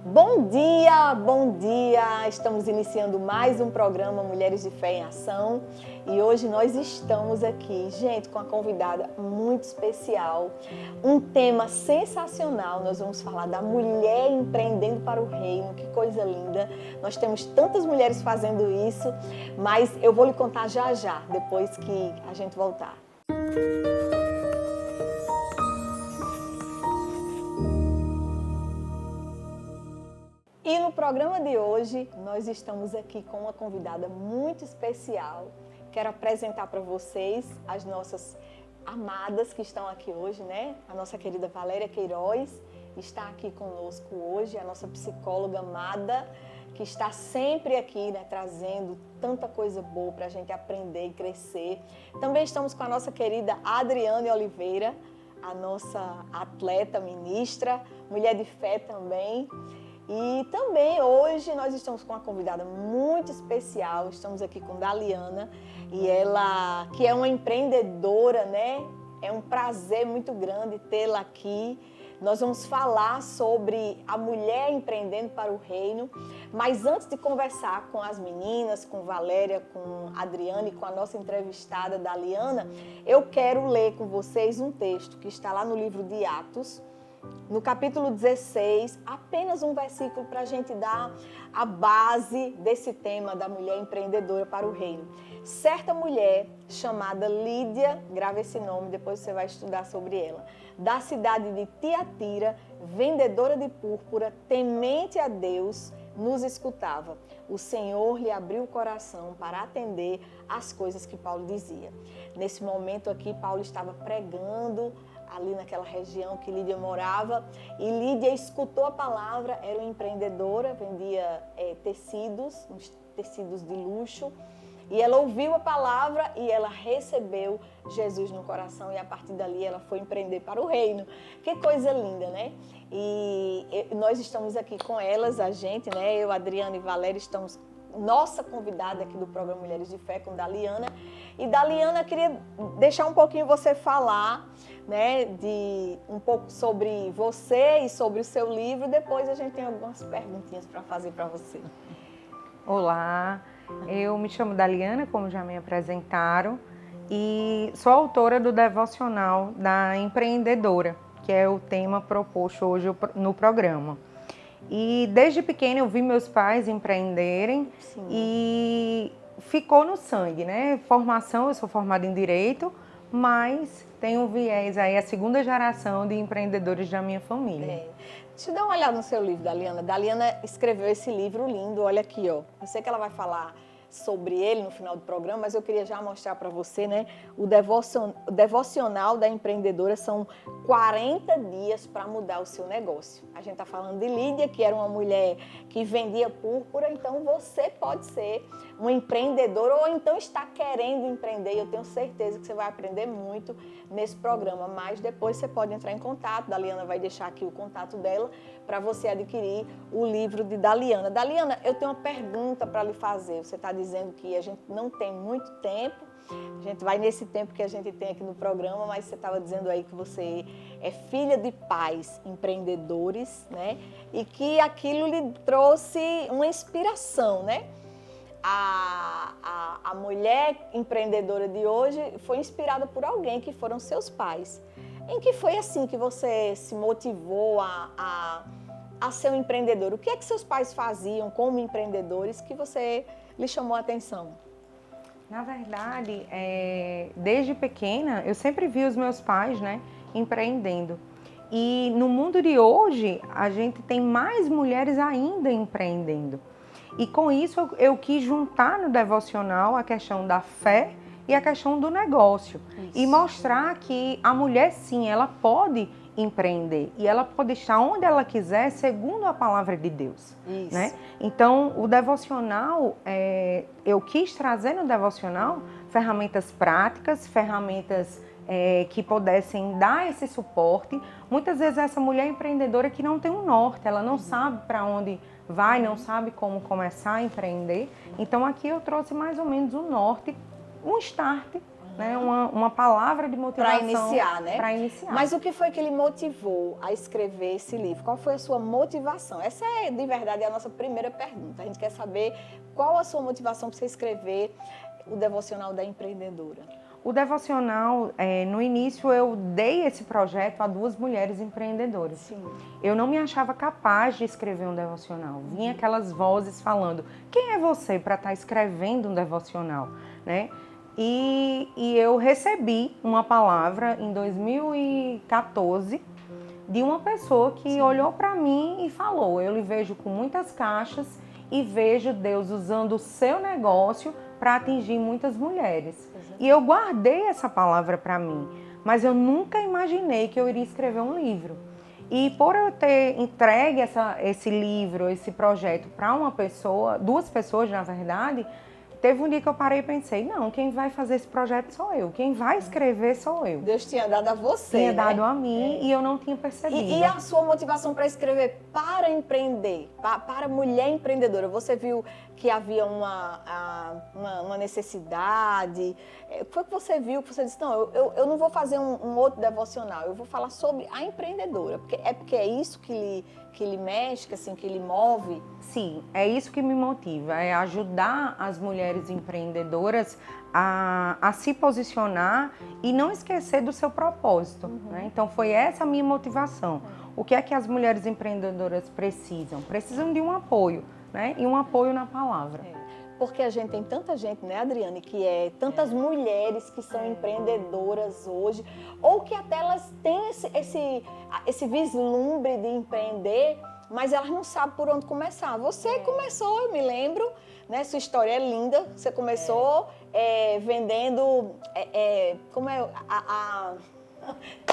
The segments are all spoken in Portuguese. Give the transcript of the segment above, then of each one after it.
Bom dia, bom dia! Estamos iniciando mais um programa Mulheres de Fé em Ação e hoje nós estamos aqui, gente, com uma convidada muito especial, um tema sensacional. Nós vamos falar da mulher empreendendo para o reino, que coisa linda! Nós temos tantas mulheres fazendo isso, mas eu vou lhe contar já já, depois que a gente voltar. E no programa de hoje, nós estamos aqui com uma convidada muito especial. Quero apresentar para vocês as nossas amadas que estão aqui hoje, né? A nossa querida Valéria Queiroz está aqui conosco hoje, a nossa psicóloga amada, que está sempre aqui, né, trazendo tanta coisa boa para a gente aprender e crescer. Também estamos com a nossa querida Adriane Oliveira, a nossa atleta, ministra, mulher de fé também. E também hoje nós estamos com uma convidada muito especial, estamos aqui com Daliana, e ela que é uma empreendedora, né? É um prazer muito grande tê-la aqui. Nós vamos falar sobre a mulher empreendendo para o reino, mas antes de conversar com as meninas, com Valéria, com Adriane, com a nossa entrevistada Daliana, eu quero ler com vocês um texto que está lá no livro de Atos, no capítulo 16, apenas um versículo para a gente dar a base desse tema da mulher empreendedora para o reino. Certa mulher chamada Lídia, grava esse nome, depois você vai estudar sobre ela, da cidade de Tiatira, vendedora de púrpura, temente a Deus, nos escutava. O Senhor lhe abriu o coração para atender às coisas que Paulo dizia. Nesse momento aqui, Paulo estava pregando ali naquela região que Lídia morava, e Lídia escutou a palavra, era uma empreendedora, vendia tecidos, uns tecidos de luxo, e ela ouviu a palavra e ela recebeu Jesus no coração, e a partir dali ela foi empreender para o reino. Que coisa linda, né? E nós estamos aqui com elas, a gente, né? Eu, Adriana e Valéria, estamos nossa convidada aqui do programa Mulheres de Fé com Daliana. E Daliana, queria deixar um pouquinho você falar, né, de um pouco sobre você e sobre o seu livro. Depois a gente tem algumas perguntinhas para fazer para você. Olá, eu me chamo Daliana, como já me apresentaram, e sou autora do devocional da empreendedora, que é o tema proposto hoje no programa. E desde pequena eu vi meus pais empreenderem. Sim. E ficou no sangue, né? Formação, eu sou formada em Direito, mas tenho um viés aí, a segunda geração de empreendedores da minha família. Deixa eu dar uma olhada no seu livro, Daliana. Daliana escreveu esse livro lindo, olha aqui, ó. Eu sei que ela vai falar sobre ele no final do programa, mas eu queria já mostrar para você, né? O devocional da empreendedora são 40 dias para mudar o seu negócio. A gente está falando de Lídia, que era uma mulher que vendia púrpura, então você pode ser um empreendedor ou então está querendo empreender. Eu tenho certeza que você vai aprender muito nesse programa, mas depois você pode entrar em contato. Daliana vai deixar aqui o contato dela para você adquirir o livro de Daliana. Daliana, eu tenho uma pergunta para lhe fazer. Você está dizendo que a gente não tem muito tempo, a gente vai nesse tempo que a gente tem aqui no programa, mas você estava dizendo aí que você é filha de pais empreendedores, né? E que aquilo lhe trouxe uma inspiração, né? A mulher empreendedora de hoje foi inspirada por alguém que foram seus pais. Em que foi assim que você se motivou a ser um empreendedor? O que é que seus pais faziam como empreendedores que você lhe chamou a atenção? Na verdade, desde pequena, eu sempre vi os meus pais, né, empreendendo. E no mundo de hoje, a gente tem mais mulheres ainda empreendendo. E com isso, eu quis juntar no devocional a questão da fé e a questão do negócio. Isso. E mostrar que a mulher, sim, ela pode empreender e ela pode estar onde ela quiser, segundo a palavra de Deus. Isso. Né? Então, o devocional, eu quis trazer no devocional ferramentas práticas, ferramentas que pudessem dar esse suporte. Muitas vezes essa mulher empreendedora que não tem um norte, ela não sabe para onde vai, não sabe como começar a empreender. Então, aqui eu trouxe mais ou menos um norte, um start né? Uma palavra de motivação. Para iniciar, né? Para iniciar. Mas o que foi que lhe motivou a escrever esse livro? Qual foi a sua motivação? Essa é, de verdade, a nossa primeira pergunta. A gente quer saber qual a sua motivação para você escrever o Devocional da Empreendedora. O Devocional, no início eu dei esse projeto a 2 mulheres empreendedoras. Sim. Eu não me achava capaz de escrever um devocional. Vinha aquelas vozes falando, quem é você para estar escrevendo um devocional? Né? E eu recebi uma palavra em 2014 de uma pessoa que olhou para mim e falou, eu lhe vejo com muitas caixas e vejo Deus usando o seu negócio para atingir muitas mulheres. E eu guardei essa palavra para mim, mas eu nunca imaginei que eu iria escrever um livro. E por eu ter entregue esse livro, esse projeto para uma pessoa, 2 pessoas na verdade, teve um dia que eu parei e pensei, não, quem vai fazer esse projeto sou eu, quem vai escrever sou eu. Deus tinha dado a você, Tinha né? dado a mim e eu não tinha percebido. E a sua motivação para escrever para empreender, para mulher empreendedora? Você viu que havia uma necessidade? Foi que você viu, que você disse, não, eu não vou fazer um outro devocional, eu vou falar sobre a empreendedora, porque é isso que lhe mexe, que lhe move? Sim, é isso que me motiva, é ajudar as mulheres empreendedoras a se posicionar e não esquecer do seu propósito. Né? Então foi essa a minha motivação. O que é que as mulheres empreendedoras precisam? Precisam de um apoio, né? E um apoio na palavra. Porque a gente tem tanta gente, né, Adriane, tantas mulheres que são empreendedoras hoje, ou que até elas têm esse vislumbre de empreender, mas elas não sabem por onde começar. Você começou, eu me lembro, né, sua história é linda, você começou vendendo, como é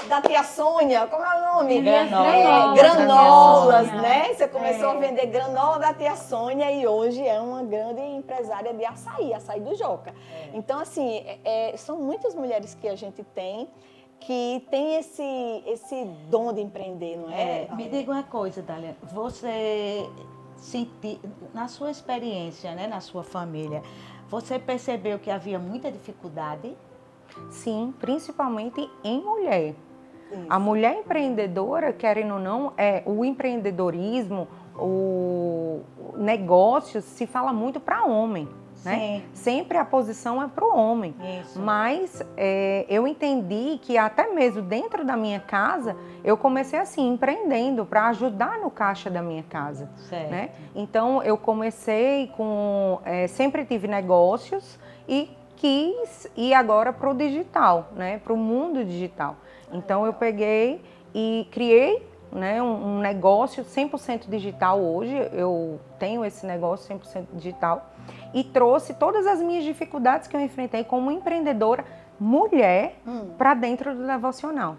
da tia Sônia, como é o nome? Granolas, né? Você começou a vender granola da tia Sônia e hoje é uma grande empresária de açaí do Joca. Então, assim, são muitas mulheres que a gente tem que tem esse dom de empreender, não é? Me diga uma coisa, Dália, você sentiu, na sua experiência, né, na sua família, você percebeu que havia muita dificuldade? Sim, principalmente em mulher. Isso. A mulher empreendedora, querendo ou não, o empreendedorismo, o negócio se fala muito para homem. Né? Sempre a posição é para o homem. Isso. Mas eu entendi que até mesmo dentro da minha casa, eu comecei assim, empreendendo para ajudar no caixa da minha casa. Certo. Né? Então eu comecei sempre tive negócios e quis ir agora para o digital, né? Para o mundo digital. Então eu peguei e criei, né, um negócio 100% digital hoje. Eu tenho esse negócio 100% digital e trouxe todas as minhas dificuldades que eu enfrentei como empreendedora mulher para dentro do devocional.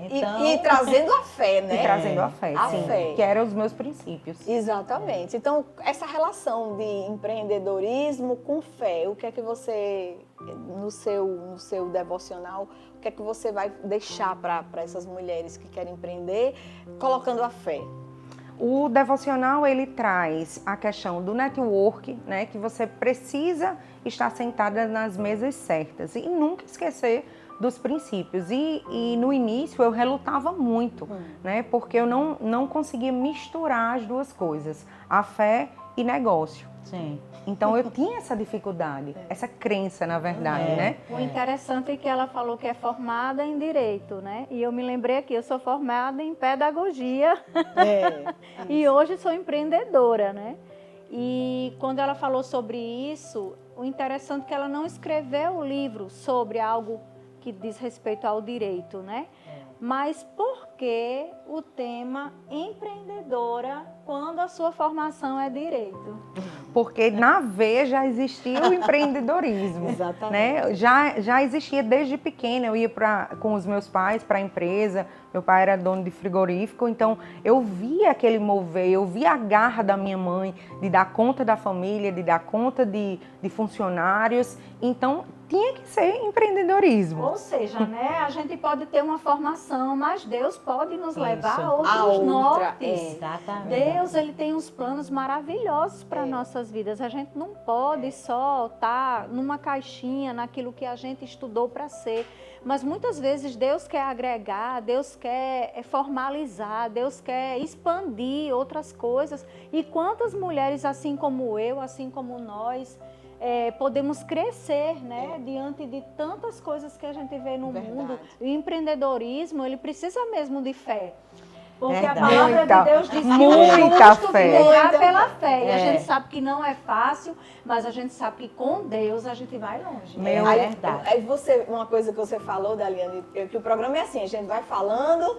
Então... E trazendo a fé, né? E trazendo a fé, A sim, fé. que eram os meus princípios. Exatamente. Então, essa relação de empreendedorismo com fé, o que é que você, no seu devocional, o que é que você vai deixar para essas mulheres que querem empreender, colocando a fé? O devocional, ele traz a questão do network, né, que você precisa estar sentada nas mesas certas e nunca esquecer dos princípios. E no início eu relutava muito, né, porque eu não conseguia misturar as duas coisas, a fé e negócio. Sim. Então eu tinha essa dificuldade, essa crença, na verdade, né? O interessante é que ela falou que é formada em Direito, né? E eu me lembrei aqui, eu sou formada em Pedagogia e hoje sou empreendedora, né? E quando ela falou sobre isso, o interessante é que ela não escreveu o livro sobre algo que diz respeito ao direito, né? Mas por que o tema empreendedora quando a sua formação é direito? Porque na veia já existia o empreendedorismo. Exatamente. Né? Já existia desde pequena, eu ia com os meus pais para a empresa, Meu pai era dono de frigorífico, então eu via aquele mover, eu via a garra da minha mãe de dar conta da família, de dar conta de funcionários. Então tinha que ser empreendedorismo. Ou seja, né, a gente pode ter uma formação, mas Deus pode nos levar a A outros outra, nortes. Exatamente. Deus, ele tem uns planos maravilhosos para nossas vidas. A gente não pode só estar numa caixinha, naquilo que a gente estudou para ser. Mas muitas vezes Deus quer agregar, Deus quer formalizar, Deus quer expandir outras coisas. E quantas mulheres, assim como eu, assim como nós, podemos crescer, né, diante de tantas coisas que a gente vê no mundo. O empreendedorismo, ele precisa mesmo de fé. Porque Verdade. a palavra Muita, de Deus diz que muita o justo fé. viverá pela fé. E a É. gente sabe que não é fácil, mas a gente sabe que com Deus a gente vai longe. Meu, Aí, verdade. aí você, uma coisa que você falou, Daliane, que o programa é assim, a gente vai falando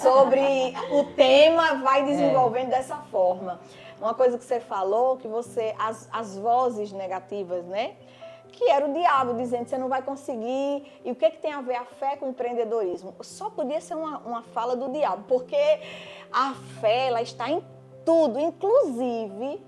sobre o tema, vai desenvolvendo dessa forma. Uma coisa que você falou, que você, as vozes negativas, né? Que era o diabo dizendo que você não vai conseguir. E o que tem a ver a fé com o empreendedorismo? Só podia ser uma fala do diabo, porque a fé, ela está em tudo. Inclusive,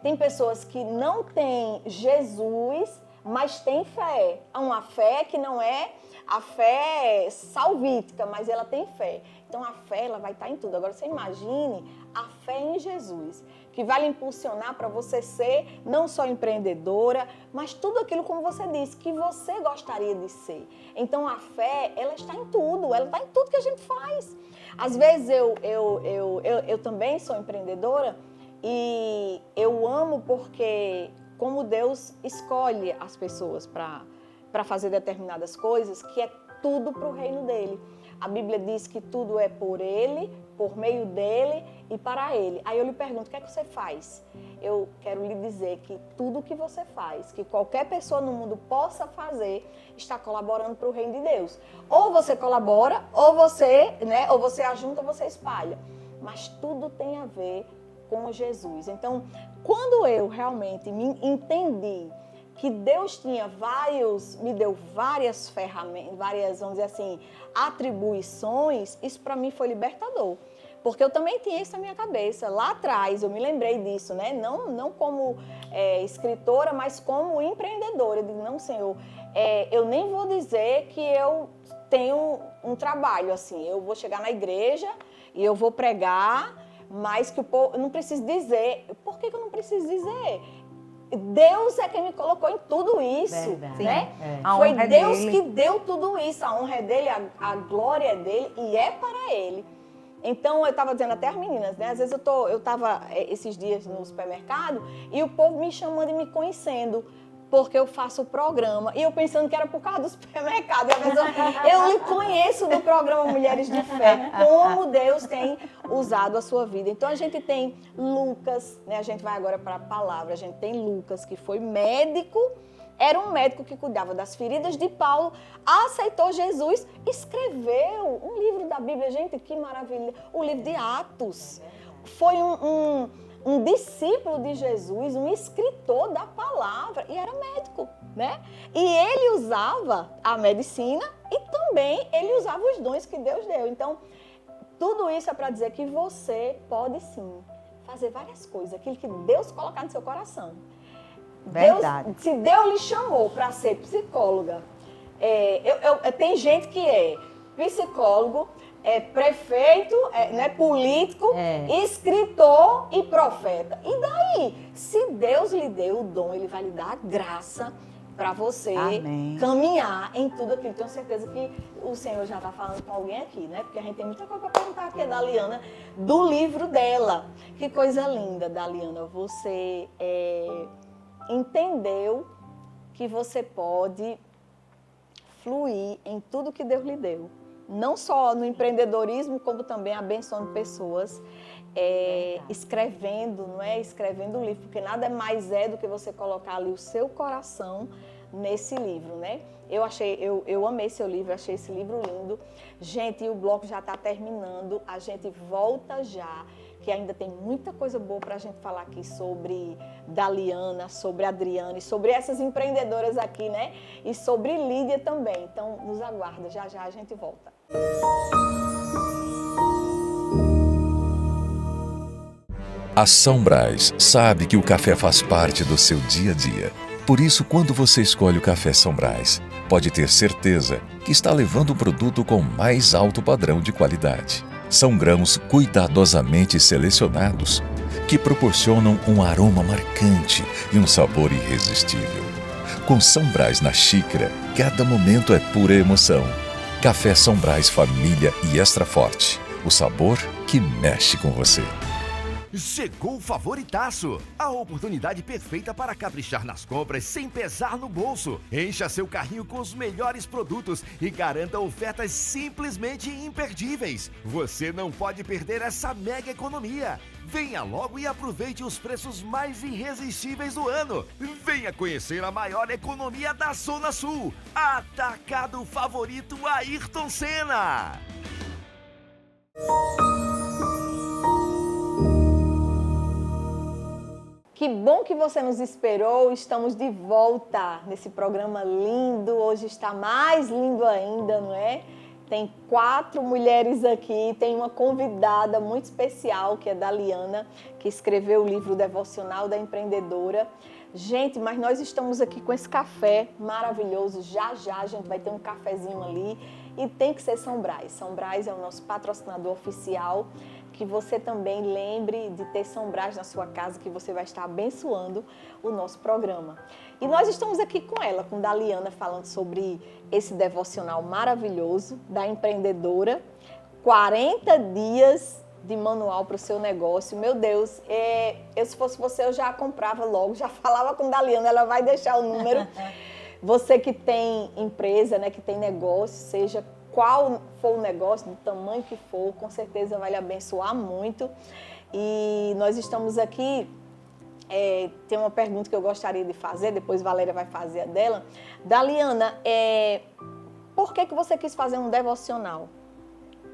tem pessoas que não têm Jesus, mas têm fé. Há uma fé que não é a fé salvífica, mas ela tem fé. Então, a fé, ela vai estar em tudo. Agora, você imagine a fé em Jesus, que vai lhe impulsionar para você ser não só empreendedora, mas tudo aquilo, como você disse, que você gostaria de ser. Então, a fé, ela está em tudo, ela está em tudo que a gente faz. Às vezes, eu também sou empreendedora e eu amo porque, como Deus escolhe as pessoas para fazer determinadas coisas, que é tudo para o reino dele. A Bíblia diz que tudo é por ele, por meio dele e para ele. Aí eu lhe pergunto, o que é que você faz? Eu quero lhe dizer que tudo que você faz, que qualquer pessoa no mundo possa fazer, está colaborando para o reino de Deus. Ou você colabora, ou você, né, ou você ajunta, ou você espalha. Mas tudo tem a ver com Jesus. Então, quando eu realmente me entendi que Deus me deu várias ferramentas, vamos dizer assim, atribuições, isso para mim foi libertador. Porque eu também tinha isso na minha cabeça. Lá atrás, eu me lembrei disso, né? Não como escritora, mas como empreendedora. Eu digo, não, Senhor, eu nem vou dizer que eu tenho um trabalho, assim. Eu vou chegar na igreja e eu vou pregar, mas que o povo, eu não preciso dizer. Por que eu não preciso dizer? Deus é quem me colocou em tudo isso, Verdade. né? A Foi honra é Deus dele. que deu tudo isso, a honra é dele, a glória é dele e é para ele. Então, eu estava dizendo até às meninas, né? Às vezes eu estava esses dias no supermercado e o povo me chamando e me conhecendo, porque eu faço o programa. E eu pensando que era por causa do supermercado. E a pessoa, eu lhe conheço do programa Mulheres de Fé, como Deus tem usado a sua vida. Então, a gente tem Lucas, né? A gente vai agora para a palavra. A gente tem Lucas, que foi médico, era um médico que cuidava das feridas de Paulo, aceitou Jesus, escreveu um livro da Bíblia. Gente, que maravilha! O livro de Atos. Foi um discípulo de Jesus, um escritor da palavra, e era médico, né? E ele usava a medicina e também ele usava os dons que Deus deu. Então, tudo isso é para dizer que você pode sim fazer várias coisas, aquilo que Deus colocar no seu coração. Verdade. Se Deus lhe chamou para ser psicóloga, tem gente que é psicólogo, prefeito, né, político, escritor e profeta. E daí? Se Deus lhe deu o dom, Ele vai lhe dar a graça para você caminhar em tudo aquilo. Tenho certeza que o Senhor já está falando com alguém aqui, né? Porque a gente tem muita coisa para perguntar aqui da Liana, do livro dela. Que coisa linda, Daliana. Você entendeu que você pode fluir em tudo que Deus lhe deu. Não só no empreendedorismo, como também abençoando pessoas, escrevendo, não é? Escrevendo um livro, porque nada mais do que você colocar ali o seu coração nesse livro, né? Eu amei seu livro, achei esse livro lindo. Gente, e o bloco já está terminando, a gente volta já, que ainda tem muita coisa boa para a gente falar aqui sobre Daliana, sobre Adriane, sobre essas empreendedoras aqui, né? E sobre Lídia também. Então, nos aguarda, já já a gente volta. A São Brás sabe que o café faz parte do seu dia a dia. Por isso, quando você escolhe o café São Brás, pode ter certeza que está levando um produto com mais alto padrão de qualidade. São grãos cuidadosamente selecionados que proporcionam um aroma marcante e um sabor irresistível. Com São Brás na xícara, cada momento é pura emoção. Café São Brás Família e Extra Forte. O sabor que mexe com você. Chegou o Favoritaço, a oportunidade perfeita para caprichar nas compras sem pesar no bolso. Encha seu carrinho com os melhores produtos e garanta ofertas simplesmente imperdíveis. Você não pode perder essa mega economia. Venha logo e aproveite os preços mais irresistíveis do ano. Venha conhecer a maior economia da Zona Sul. Atacado Favorito Ayrton Senna. Que bom que você nos esperou, estamos de volta nesse programa lindo, hoje está mais lindo ainda, não é? Tem 4 mulheres aqui, tem uma convidada muito especial, que é Daliana, que escreveu o livro Devocional da Empreendedora. Gente, mas nós estamos aqui com esse café maravilhoso, já a gente vai ter um cafezinho ali e tem que ser São Brás. São Brás é o nosso patrocinador oficial. Que você também lembre de ter São Brás na sua casa, que você vai estar abençoando o nosso programa. E nós estamos aqui com ela, com Daliana, falando sobre esse devocional maravilhoso da empreendedora. 40 dias de manual para o seu negócio. Meu Deus, se fosse você, eu já comprava logo, já falava com Daliana, ela vai deixar o número. Você que tem empresa, né, que tem negócio, seja qual for o negócio, do tamanho que for, com certeza vai lhe abençoar muito. E nós estamos aqui, tem uma pergunta que eu gostaria de fazer, depois Valéria vai fazer a dela. Daliana, por que você quis fazer um devocional?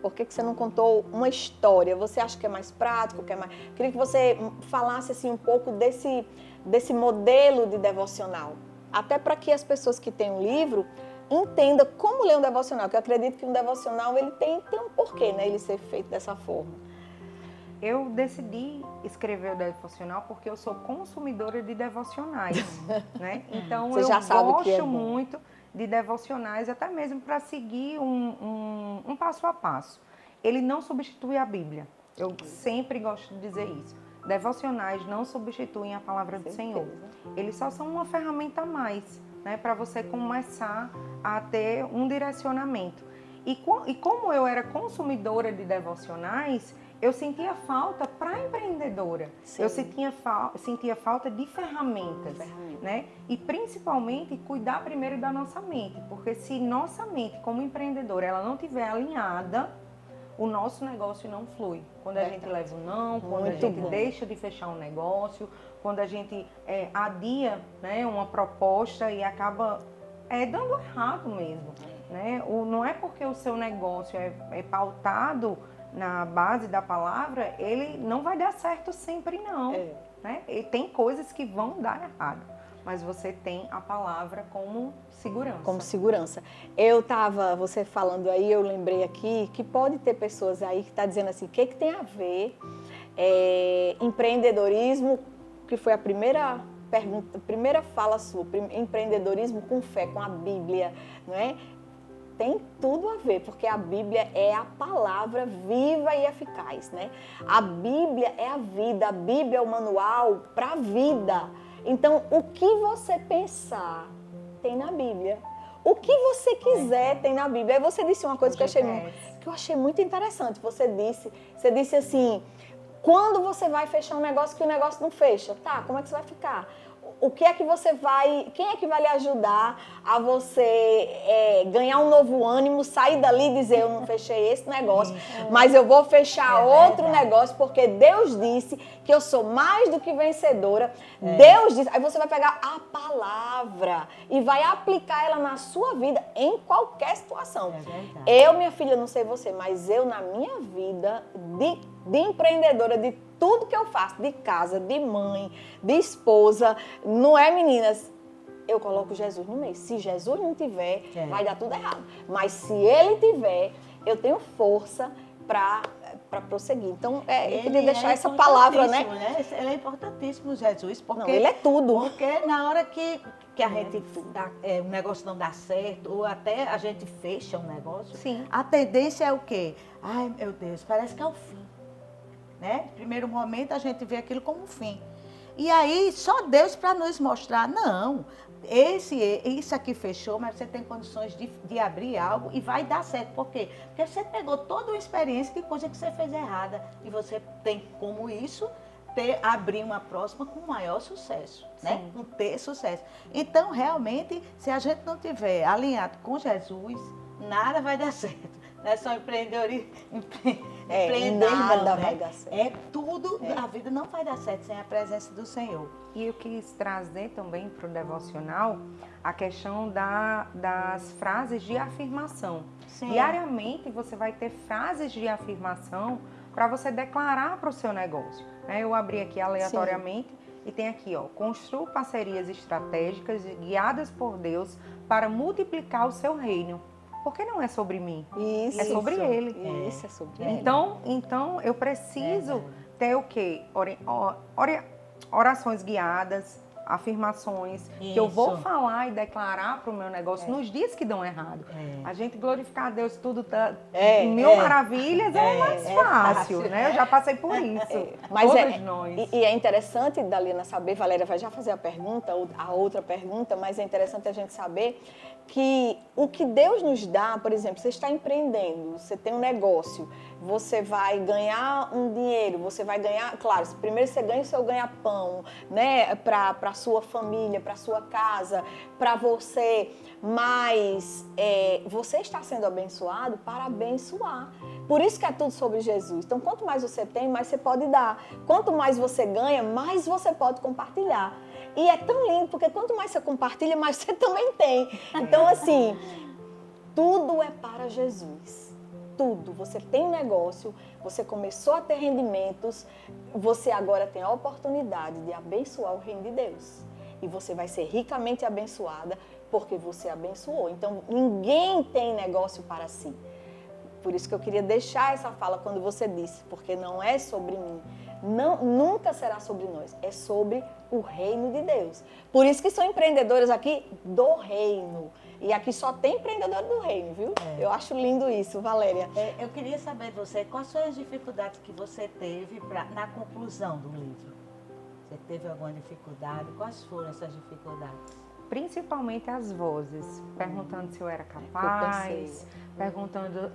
Por que você não contou uma história? Você acha que é mais prático? Queria que você falasse assim, um pouco desse modelo de devocional. Até para que as pessoas que têm um livro entenda como ler um devocional, que eu acredito que um devocional ele tem um porquê, né, ele ser feito dessa forma. Eu decidi escrever o devocional porque eu sou consumidora de devocionais, né? Então eu gosto muito de devocionais, até mesmo para seguir um passo a passo. Ele não substitui a Bíblia. Eu sempre gosto de dizer isso. Devocionais não substituem a palavra do Senhor. Eles só são uma ferramenta a mais, né, para você começar a ter um direcionamento. E como eu era consumidora de devocionais, eu sentia falta para empreendedora. Sim. Eu sentia falta de ferramentas, né? E principalmente cuidar primeiro da nossa mente, porque se nossa mente como empreendedora ela não estiver alinhada, o nosso negócio não flui. Quando a gente leva um não, quando a gente deixa de fechar um negócio, quando a gente adia, né, uma proposta e acaba dando errado mesmo. Né? Não é porque o seu negócio é pautado na base da palavra, ele não vai dar certo sempre não. Né? E tem coisas que vão dar errado, mas você tem a palavra como segurança. Como segurança. Você falando aí, eu lembrei aqui que pode ter pessoas aí que estão dizendo assim, o que tem a ver empreendedorismo, que foi a primeira pergunta, a primeira fala sua, empreendedorismo com fé, com a Bíblia, não é? Tem tudo a ver, porque a Bíblia é a palavra viva e eficaz, né? A Bíblia é a vida, a Bíblia é o manual para a vida. Então, o que você pensar tem na Bíblia. O que você quiser tem na Bíblia. Aí você disse uma coisa que eu achei muito interessante. Você disse assim, quando você vai fechar um negócio que o negócio não fecha, tá? Como é que você vai ficar? Quem é que vai lhe ajudar a você ganhar um novo ânimo, sair dali e dizer, eu não fechei esse negócio, mas eu vou fechar outro negócio, porque Deus disse que eu sou mais do que vencedora. Deus disse, aí você vai pegar a palavra e vai aplicar ela na sua vida em qualquer situação. Eu, minha filha, não sei você, mas eu na minha vida de empreendedora, de tudo que eu faço, de casa, de mãe, de esposa, não é, meninas? Eu coloco Jesus no meio. Se Jesus não tiver, vai dar tudo errado. Mas se Ele tiver, eu tenho força para prosseguir. Então, eu queria deixar essa palavra, né? Ele é importantíssimo, Jesus, porque... Não, ele é tudo. Porque na hora que a gente o negócio não dá certo, ou até a gente fecha um negócio, Sim. a tendência é o quê? Ai, meu Deus, parece que é o fim. Né? Primeiro momento a gente vê aquilo como um fim. E aí, só Deus para nos mostrar, não, isso aqui fechou, mas você tem condições de abrir algo e vai dar certo. Por quê? Porque você pegou toda uma experiência de coisa que você fez errada. E você tem como isso abrir uma próxima com maior sucesso, né? Com ter sucesso. Então, realmente, se a gente não tiver alinhado com Jesus, nada vai dar certo. Não é só empreender, nada né? vai dar certo. É tudo, a vida não vai dar certo sem a presença do Senhor. E eu quis trazer também para o devocional a questão das frases de afirmação. Sim. Diariamente você vai ter frases de afirmação para você declarar para o seu negócio. Eu abri aqui aleatoriamente e tem aqui, ó, construa parcerias estratégicas guiadas por Deus para multiplicar o seu reino. Porque não é sobre mim, é sobre Ele. Isso, é sobre Ele. Então eu preciso ter o quê? Orações guiadas, afirmações, que eu vou falar e declarar para o meu negócio nos dias que dão errado. A gente glorificar a Deus, tudo tá mil maravilhas, é mais fácil, né? Eu já passei por isso. Mas todos nós. E é interessante, Dalina, saber, Valéria vai já fazer a pergunta, a outra pergunta, mas é interessante a gente saber que o que Deus nos dá, por exemplo, você está empreendendo, você tem um negócio, você vai ganhar um dinheiro, você vai ganhar, claro, primeiro você ganha o seu ganha-pão, né, para a sua família, para a sua casa, para você, mas você está sendo abençoado para abençoar. Por isso que é tudo sobre Jesus. Então, quanto mais você tem, mais você pode dar. Quanto mais você ganha, mais você pode compartilhar. E é tão lindo, porque quanto mais você compartilha, mais você também tem. Então, assim, tudo é para Jesus. Tudo. Você tem um negócio, você começou a ter rendimentos, você agora tem a oportunidade de abençoar o reino de Deus. E você vai ser ricamente abençoada porque você abençoou. Então, ninguém tem negócio para si. Por isso que eu queria deixar essa fala quando você disse, porque não é sobre mim. Não, nunca será sobre nós, é sobre o reino de Deus. Por isso que são empreendedoras aqui do reino. E aqui só tem empreendedor do reino, viu? Eu acho lindo isso, Valéria. Eu queria saber de você, quais foram as dificuldades que você teve na conclusão do livro? Você teve alguma dificuldade? Quais foram essas dificuldades? Principalmente as vozes, perguntando se eu era capaz, perguntando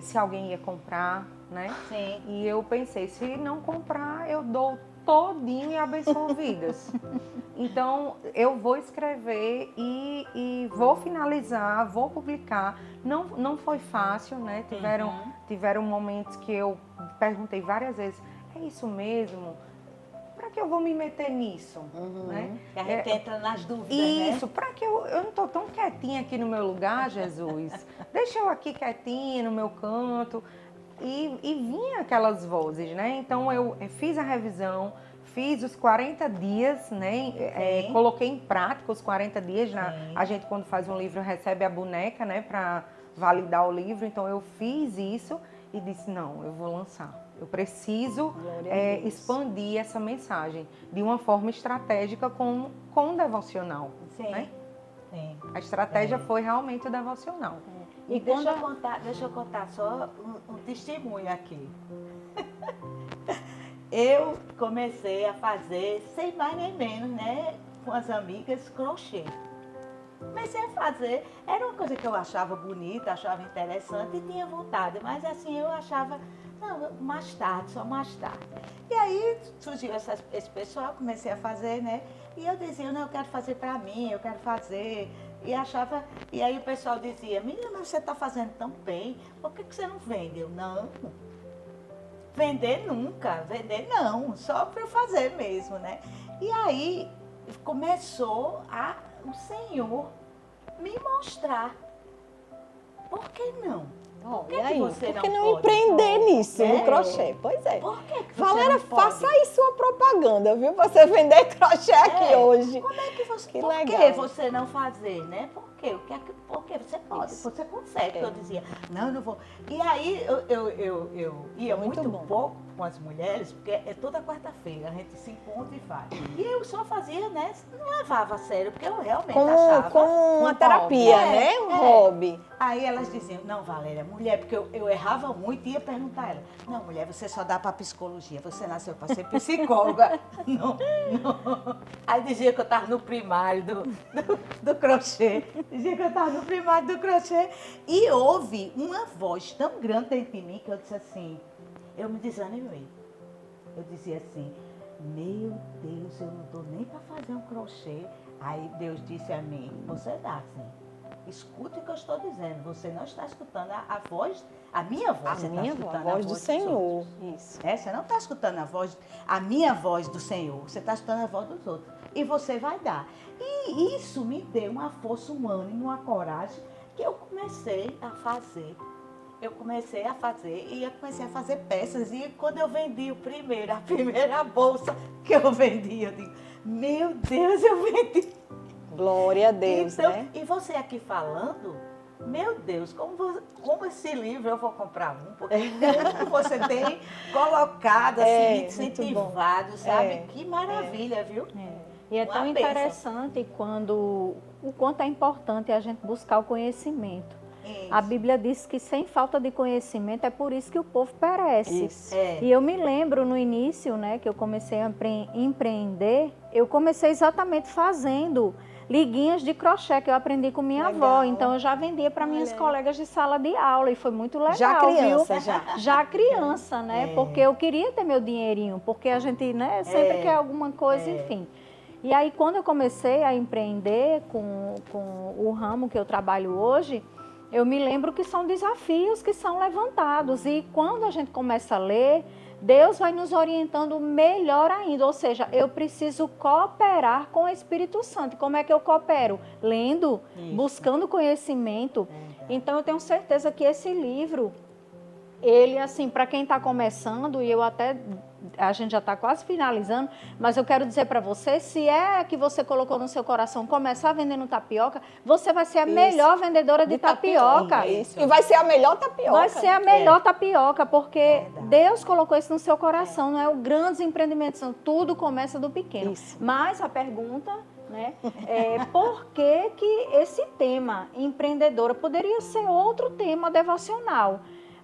se alguém ia comprar, né? Sim. E eu pensei, se não comprar, eu dou todinho e abençoo vidas. Então, eu vou escrever e vou finalizar, vou publicar. Não foi fácil, né? Tiveram momentos que eu perguntei várias vezes, é isso mesmo? Para que eu vou me meter nisso? Né? Que a gente entra nas dúvidas, isso, né? para que eu não estou tão quietinha aqui no meu lugar, Jesus. Deixa eu aqui quietinha no meu canto. E vinha aquelas vozes, né? Então eu fiz a revisão, fiz os 40 dias, né? Coloquei em prática os 40 dias. A gente, quando faz um livro, recebe a boneca, né? Para validar o livro. Então eu fiz isso e disse, não, eu vou lançar. Eu preciso expandir essa mensagem de uma forma estratégica com o devocional. Sim. Né? Sim. A estratégia foi realmente o devocional. E deixa eu contar só um testemunho aqui. Eu comecei a fazer, sem mais nem menos, né, com as amigas, crochê. Comecei a fazer, era uma coisa que eu achava bonita, achava interessante e tinha vontade, mas assim, eu achava, não, mais tarde, só mais tarde. E aí surgiu esse pessoal, comecei a fazer, né, e eu dizia, não, eu quero fazer pra mim, eu quero fazer, e achava, e aí o pessoal dizia, menina, mas você tá fazendo tão bem, por que você não vende? Eu, não, vender nunca, vender não, só pra eu fazer mesmo, né. E aí começou o Senhor me mostrar. Por que não? Olha aí, você por que não não pode? empreender nisso, no É. crochê? Pois é. Por que você Valéria, não pode? faça aí sua propaganda, viu? Pra você vender crochê aqui hoje. Como é que você... Que por legal. que você não fazer, né? Por quê? Porque você pode, Isso. você consegue. É. Eu dizia, não, eu não vou. E aí eu ia Muito muito bom. pouco com as mulheres, porque é toda quarta-feira, a gente se encontra e faz. E eu só fazia, né? Não levava a sério, porque eu realmente achava. Com uma um terapia, hobby. né? Um É. hobby. Aí elas diziam, não, Valéria, mulher, porque eu errava muito e ia perguntar a ela, não, mulher, você só dá para psicologia, você nasceu para ser psicóloga. Não. Aí dizia que eu estava no primário do crochê, dizia que eu estava no primário do crochê. E houve uma voz tão grande dentro de mim que eu disse assim, eu me desanimei. Eu dizia assim, meu Deus, eu não estou nem para fazer um crochê. Aí Deus disse a mim, você dá sim. Escute o que eu estou dizendo. Você não está escutando a voz, a minha voz. A você minha está voz, escutando a voz do dos Senhor. outros. Isso. Você não está escutando a minha voz do Senhor. Você está escutando a voz dos outros. E você vai dar. E isso me deu uma força, um ânimo, uma coragem que eu comecei a fazer. Eu comecei a fazer peças. E quando eu vendi a primeira bolsa que eu vendi, eu digo, meu Deus, eu vendi. Glória a Deus, Então, né? e você aqui falando, meu Deus, como esse livro eu vou comprar um, porque tudo você tem colocado, assim, muito incentivado, sabe? É, Que maravilha, viu? E é Uma tão bênção. interessante o quanto é importante a gente buscar o conhecimento. Isso. A Bíblia diz que sem falta de conhecimento é por isso que o povo perece. Isso. É. E eu me lembro no início, né, que eu comecei a empreender, eu comecei exatamente fazendo liguinhas de crochê que eu aprendi com minha Legal. avó. Então eu já vendia para minhas Olha. colegas de sala de aula e foi muito legal, Já criança, viu? já. Já criança, né? É. Porque eu queria ter meu dinheirinho, porque a gente, né, sempre É. quer alguma coisa, É. enfim. E aí quando eu comecei a empreender com o ramo que eu trabalho hoje, eu me lembro que são desafios que são levantados. E quando a gente começa a ler, Deus vai nos orientando melhor ainda. Ou seja, eu preciso cooperar com o Espírito Santo. Como é que eu coopero? Lendo, Isso. buscando conhecimento. Verdade. Então eu tenho certeza que esse livro, ele, assim, para quem está começando, e a gente já está quase finalizando, mas eu quero dizer para você, se é que você colocou no seu coração começar vendendo tapioca, você vai ser a Isso. melhor vendedora de tapioca. Isso. E vai ser a melhor tapioca. Vai ser a melhor tapioca, porque Verdade. Deus colocou isso no seu coração, não é o grandes empreendimentos, não, tudo começa do pequeno. Isso. Mas a pergunta, né, é por que que esse tema empreendedora poderia ser outro tema devocional?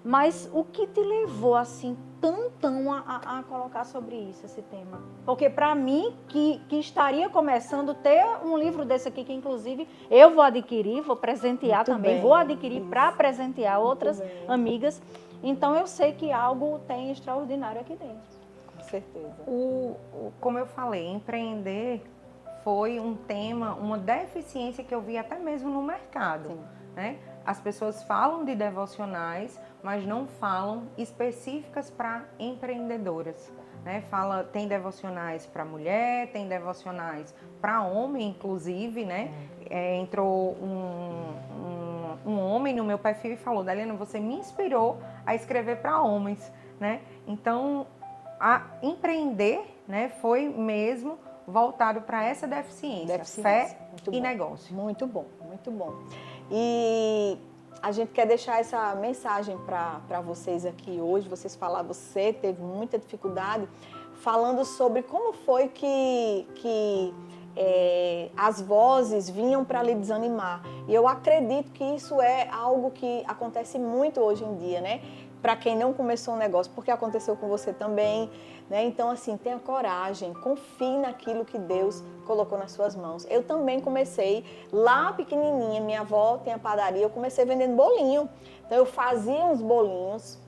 Mas o que te levou assim tão a colocar sobre isso, esse tema? Porque para mim, que estaria começando, ter um livro desse aqui, que inclusive eu vou adquirir, vou presentear Muito também, bem, vou adquirir isso. para presentear outras bem. amigas. Então eu sei que algo tem extraordinário aqui dentro. Com certeza. Como eu falei, empreender foi um tema, uma deficiência que eu vi até mesmo no mercado, Sim. né? As pessoas falam de devocionais, mas não falam específicas para empreendedoras, né? Tem devocionais para mulher, tem devocionais para homem, inclusive, né? Entrou um homem no meu perfil e falou, Daliana, você me inspirou a escrever para homens, né? Então, empreender, né, foi mesmo voltado para essa deficiência, fé Muito e bom. negócio. Muito bom, muito bom. E a gente quer deixar essa mensagem para vocês aqui hoje. Você teve muita dificuldade falando sobre como foi que as vozes vinham para lhe desanimar. E eu acredito que isso é algo que acontece muito hoje em dia, né? Para quem não começou um negócio, porque aconteceu com você também, né? Então, assim, tenha coragem, confie naquilo que Deus colocou nas suas mãos. Eu também comecei lá pequenininha, minha avó tem a padaria, eu comecei vendendo bolinho. Então, eu fazia uns bolinhos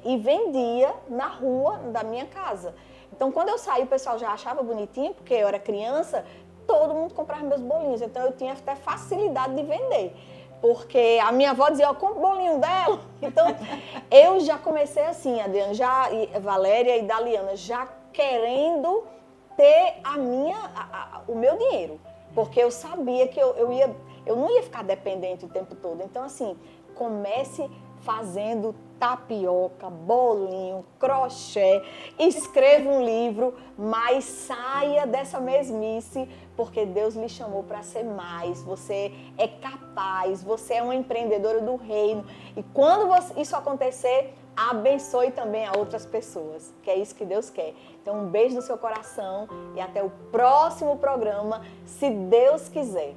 e vendia na rua da minha casa. Então, quando eu saí, o pessoal já achava bonitinho, porque eu era criança, todo mundo comprava meus bolinhos. Então, eu tinha até facilidade de vender. Porque a minha avó dizia, compra o bolinho dela. Então, eu já comecei assim, Adriana, Valéria e Daliana, já querendo ter o meu dinheiro. Porque eu sabia que eu não ia ficar dependente o tempo todo. Então, assim, comece fazendo tapioca, bolinho, crochê, escreva um livro, mas saia dessa mesmice, porque Deus lhe chamou para ser mais. Você é capaz, você é uma empreendedora do reino. E quando isso acontecer, abençoe também a outras pessoas, que é isso que Deus quer. Então, um beijo no seu coração e até o próximo programa, se Deus quiser.